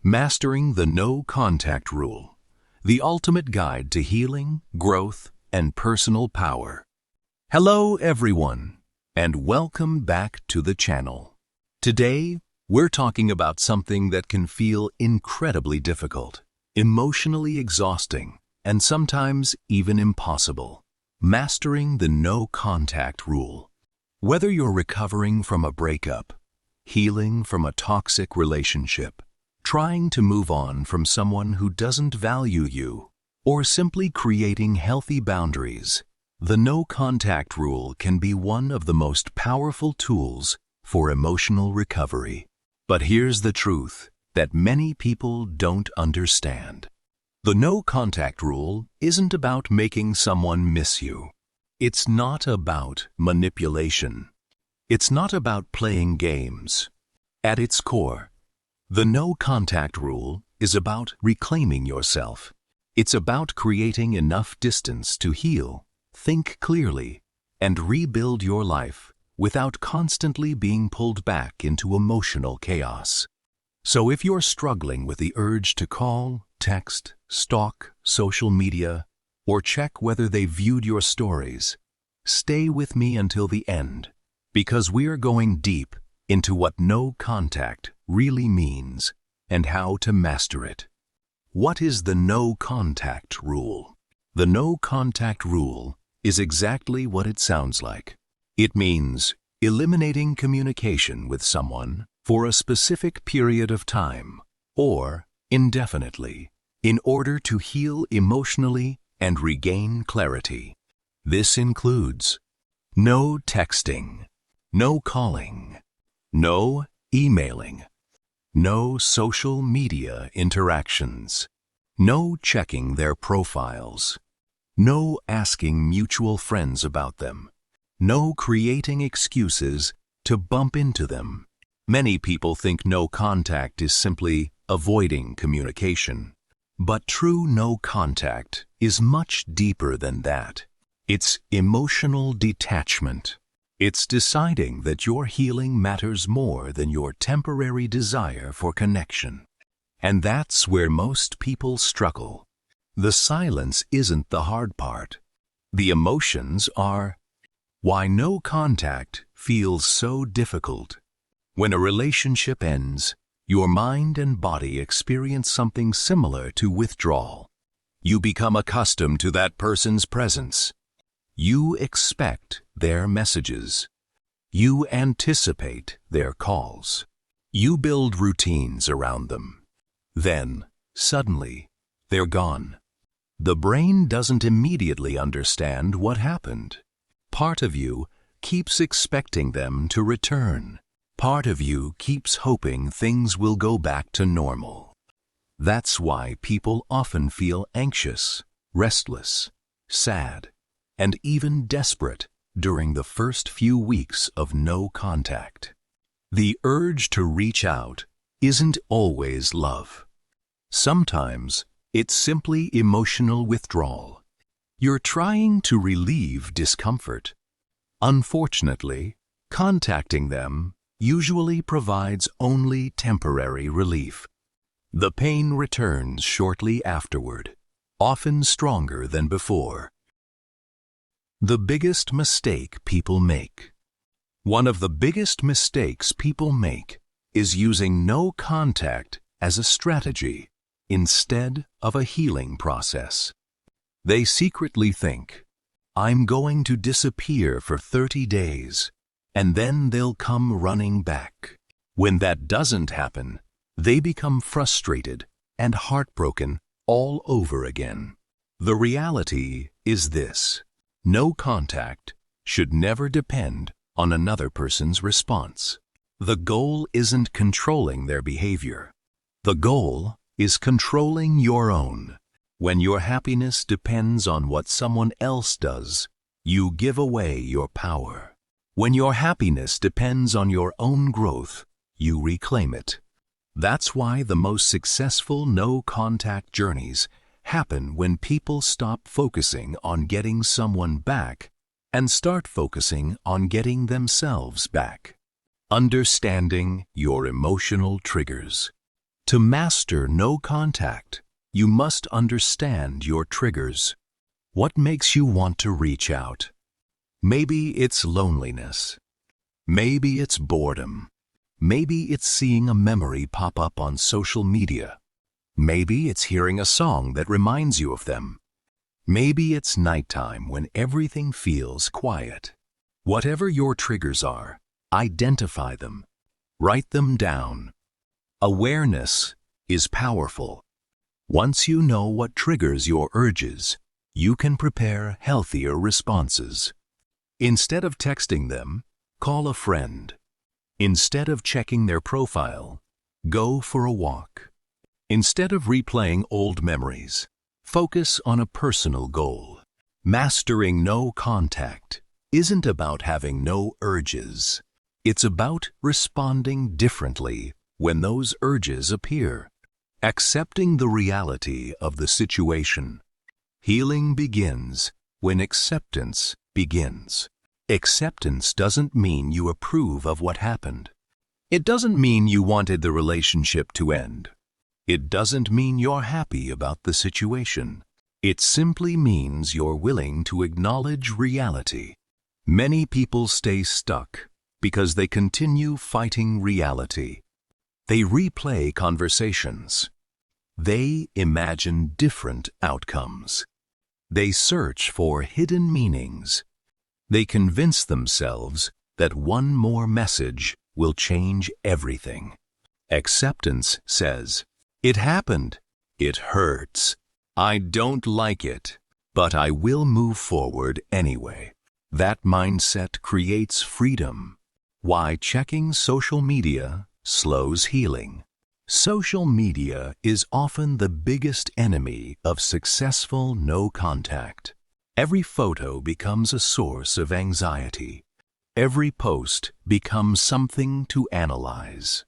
Mastering the No Contact Rule, the ultimate guide to healing, growth, and personal power. Hello everyone, and welcome back to the channel. Today, we're talking about something that can feel incredibly difficult, emotionally exhausting, and sometimes even impossible. Mastering the No Contact Rule. Whether you're recovering from a breakup, healing from a toxic relationship, trying to move on from someone who doesn't value you, or simply creating healthy boundaries, the No Contact Rule can be one of the most powerful tools for emotional recovery. But here's the truth that many people don't understand. The No Contact Rule isn't about making someone miss you. It's not about manipulation. It's not about playing games. At its core, the No Contact Rule is about reclaiming yourself. It's about creating enough distance to heal, think clearly, and rebuild your life without constantly being pulled back into emotional chaos. So if you're struggling with the urge to call, text, stalk social media, or check whether they viewed your stories, stay with me until the end, because we're going deep into what no contact really means and how to master it. What is the No Contact Rule? The No Contact Rule is exactly what it sounds like. It means eliminating communication with someone for a specific period of time or indefinitely in order to heal emotionally and regain clarity. This includes no texting, no calling, no emailing, no social media interactions, no checking their profiles, no asking mutual friends about them, no creating excuses to bump into them. Many people think no contact is simply avoiding communication. But true no contact is much deeper than that. It's emotional detachment. It's deciding that your healing matters more than your temporary desire for connection. And that's where most people struggle. The silence isn't the hard part. The emotions are. Why no contact feels so difficult. When a relationship ends, your mind and body experience something similar to withdrawal. You become accustomed to that person's presence. You expect their messages. You anticipate their calls. You build routines around them. Then, suddenly, they're gone. The brain doesn't immediately understand what happened. Part of you keeps expecting them to return. Part of you keeps hoping things will go back to normal. That's why people often feel anxious, restless, sad, and even desperate during the first few weeks of no contact. The urge to reach out isn't always love. Sometimes it's simply emotional withdrawal. You're trying to relieve discomfort. Unfortunately, contacting them usually provides only temporary relief. The pain returns shortly afterward, often stronger than before. The biggest mistake people make. One of the biggest mistakes people make is using no contact as a strategy instead of a healing process. They secretly think, I'm going to disappear for 30 days, and then they'll come running back. When that doesn't happen, they become frustrated and heartbroken all over again. The reality is this: no contact should never depend on another person's response. The goal isn't controlling their behavior. The goal is controlling your own. When your happiness depends on what someone else does, you give away your power. When your happiness depends on your own growth, you reclaim it. That's why the most successful no-contact journeys happen when people stop focusing on getting someone back and start focusing on getting themselves back. Understanding your emotional triggers. To master no contact, you must understand your triggers. What makes you want to reach out? Maybe it's loneliness. Maybe it's boredom. Maybe it's seeing a memory pop up on social media. Maybe it's hearing a song that reminds you of them. Maybe it's nighttime when everything feels quiet. Whatever your triggers are, identify them. Write them down. Awareness is powerful. Once you know what triggers your urges, you can prepare healthier responses. Instead of texting them, call a friend. Instead of checking their profile, go for a walk. Instead of replaying old memories, focus on a personal goal. Mastering no contact isn't about having no urges. It's about responding differently when those urges appear. Accepting the reality of the situation. Healing begins when acceptance begins. Acceptance doesn't mean you approve of what happened. It doesn't mean you wanted the relationship to end. It doesn't mean you're happy about the situation. It simply means you're willing to acknowledge reality. Many people stay stuck because they continue fighting reality. They replay conversations. They imagine different outcomes. They search for hidden meanings. They convince themselves that one more message will change everything. Acceptance says, "It happened. It hurts. I don't like it, but I will move forward anyway." That mindset creates freedom. Why checking social media slows healing. Social media is often the biggest enemy of successful no contact. Every photo becomes a source of anxiety. Every post becomes something to analyze.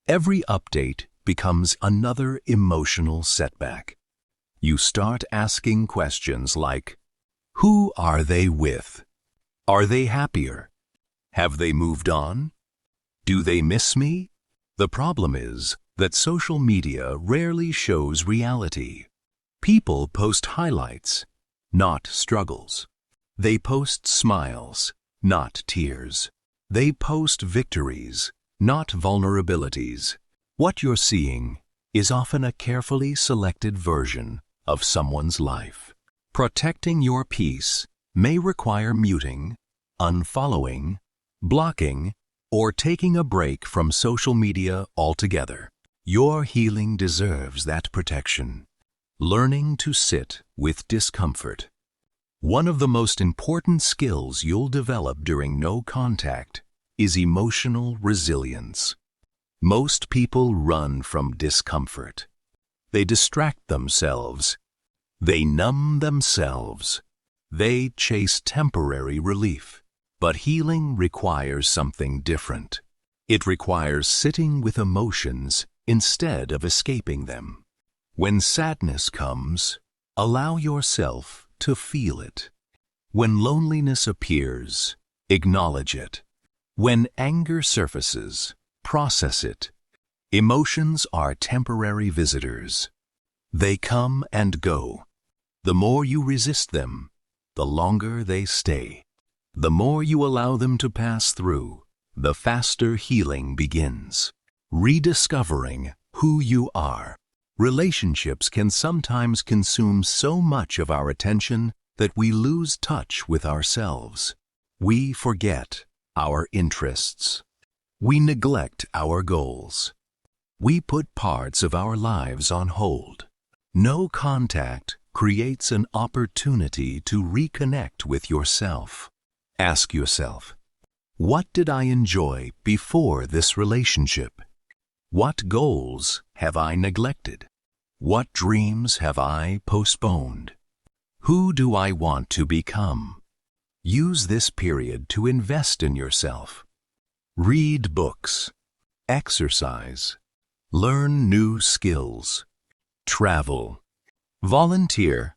Every update becomes another emotional setback. You start asking questions like, who are they with? Are they happier? Have they moved on? Do they miss me? The problem is that social media rarely shows reality. People post highlights, not struggles. They post smiles, not tears. They post victories, not vulnerabilities. What you're seeing is often a carefully selected version of someone's life. Protecting your peace may require muting, unfollowing, blocking, or taking a break from social media altogether. Your healing deserves that protection. Learning to sit with discomfort. One of the most important skills you'll develop during no contact is emotional resilience. Most people run from discomfort. They distract themselves. They numb themselves. They chase temporary relief. But healing requires something different. It requires sitting with emotions instead of escaping them. When sadness comes, allow yourself to feel it. When loneliness appears, acknowledge it. When anger surfaces, process it. Emotions are temporary visitors. They come and go. The more you resist them, the longer they stay. The more you allow them to pass through, the faster healing begins. Rediscovering who you are. Relationships can sometimes consume so much of our attention that we lose touch with ourselves. We forget our interests. We neglect our goals. We put parts of our lives on hold. No contact creates an opportunity to reconnect with yourself. Ask yourself, what did I enjoy before this relationship? What goals have I neglected? What dreams have I postponed? Who do I want to become? Use this period to invest in yourself. Read books, exercise, learn new skills, travel, volunteer,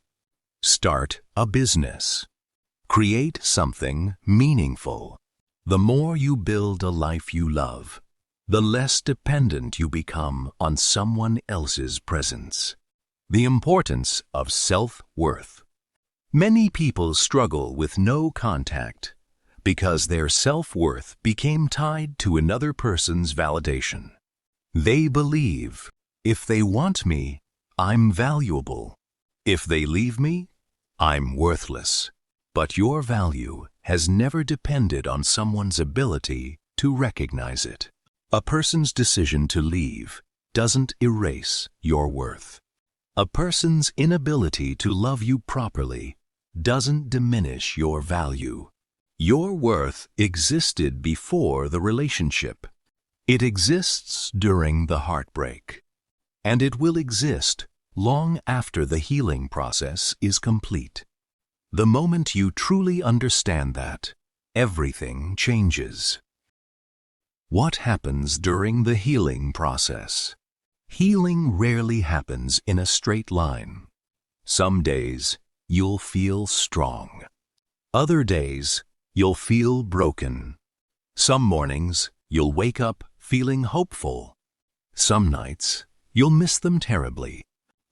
start a business. Create something meaningful. The more you build a life you love, the less dependent you become on someone else's presence. The importance of self-worth. Many people struggle with no contact because their self-worth became tied to another person's validation. They believe, if they want me, I'm valuable. If they leave me, I'm worthless. But your value has never depended on someone's ability to recognize it. A person's decision to leave doesn't erase your worth. A person's inability to love you properly doesn't diminish your value. Your worth existed before the relationship. It exists during the heartbreak. And it will exist long after the healing process is complete. The moment you truly understand that, everything changes. What happens during the healing process? Healing rarely happens in a straight line. Some days, you'll feel strong. Other days, you'll feel broken. Some mornings, you'll wake up feeling hopeful. Some nights, you'll miss them terribly.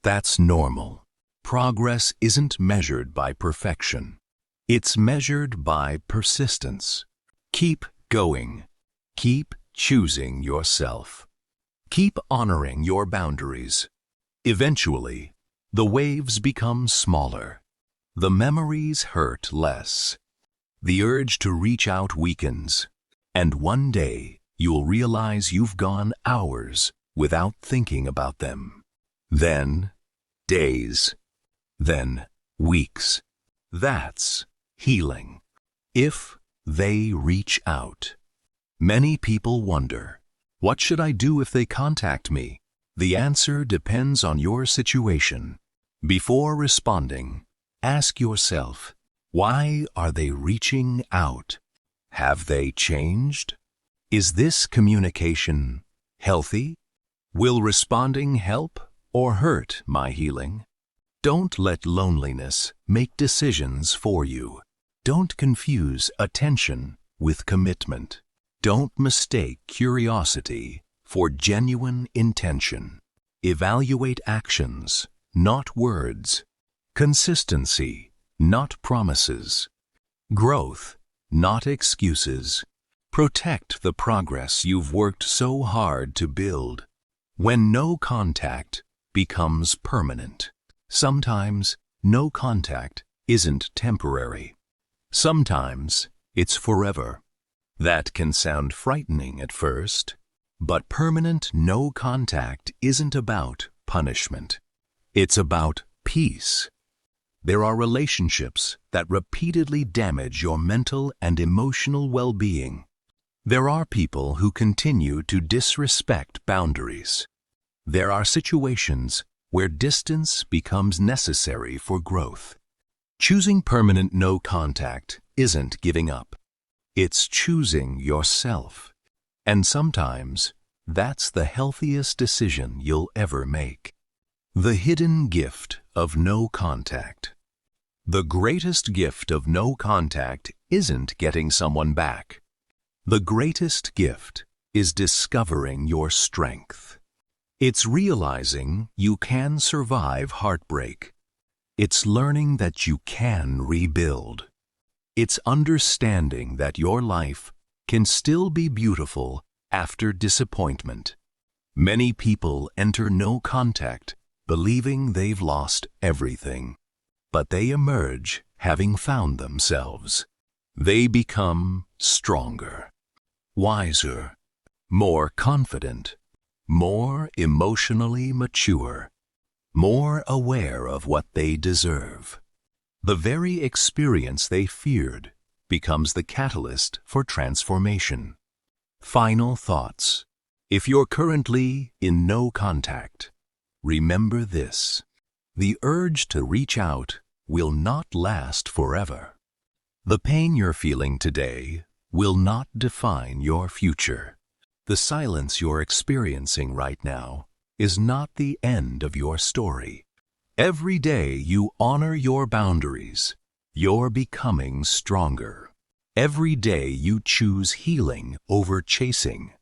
That's normal. Progress isn't measured by perfection. It's measured by persistence. Keep going. Keep choosing yourself. Keep honoring your boundaries. Eventually, the waves become smaller. The memories hurt less. The urge to reach out weakens. And one day, you'll realize you've gone hours without thinking about them. Then, days. Then, weeks. That's healing. If they reach out. Many people wonder, what should I do if they contact me? The answer depends on your situation. Before responding, ask yourself, why are they reaching out? Have they changed? Is this communication healthy? Will responding help or hurt my healing? Don't let loneliness make decisions for you. Don't confuse attention with commitment. Don't mistake curiosity for genuine intention. Evaluate actions, not words. Consistency, not promises. Growth, not excuses. Protect the progress you've worked so hard to build. When no contact becomes permanent. Sometimes no contact isn't temporary. Sometimes it's forever. That can sound frightening at first, but permanent no contact isn't about punishment. It's about peace. There are relationships that repeatedly damage your mental and emotional well-being. There are people who continue to disrespect boundaries. There are situations where distance becomes necessary for growth. Choosing permanent no contact isn't giving up. It's choosing yourself. And sometimes, that's the healthiest decision you'll ever make. The hidden gift of no contact. The greatest gift of no contact isn't getting someone back. The greatest gift is discovering your strength. It's realizing you can survive heartbreak. It's learning that you can rebuild. It's understanding that your life can still be beautiful after disappointment. Many people enter no contact believing they've lost everything, but they emerge having found themselves. They become stronger, wiser, more confident, more emotionally mature, more aware of what they deserve. The very experience they feared becomes the catalyst for transformation. Final thoughts. If you're currently in no contact, remember this. The urge to reach out will not last forever. The pain you're feeling today will not define your future. The silence you're experiencing right now is not the end of your story. Every day you honor your boundaries, you're becoming stronger. Every day you choose healing over chasing,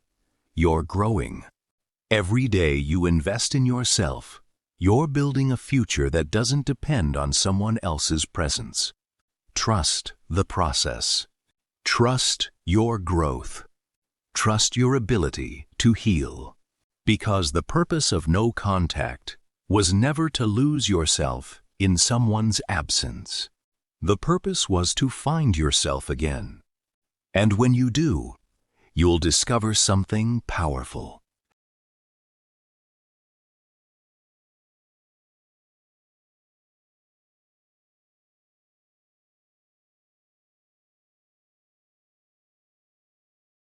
you're growing. Every day you invest in yourself, you're building a future that doesn't depend on someone else's presence. Trust the process. Trust your growth. Trust your ability to heal. Because the purpose of no contact was never to lose yourself in someone's absence. The purpose was to find yourself again. And when you do, you'll discover something powerful.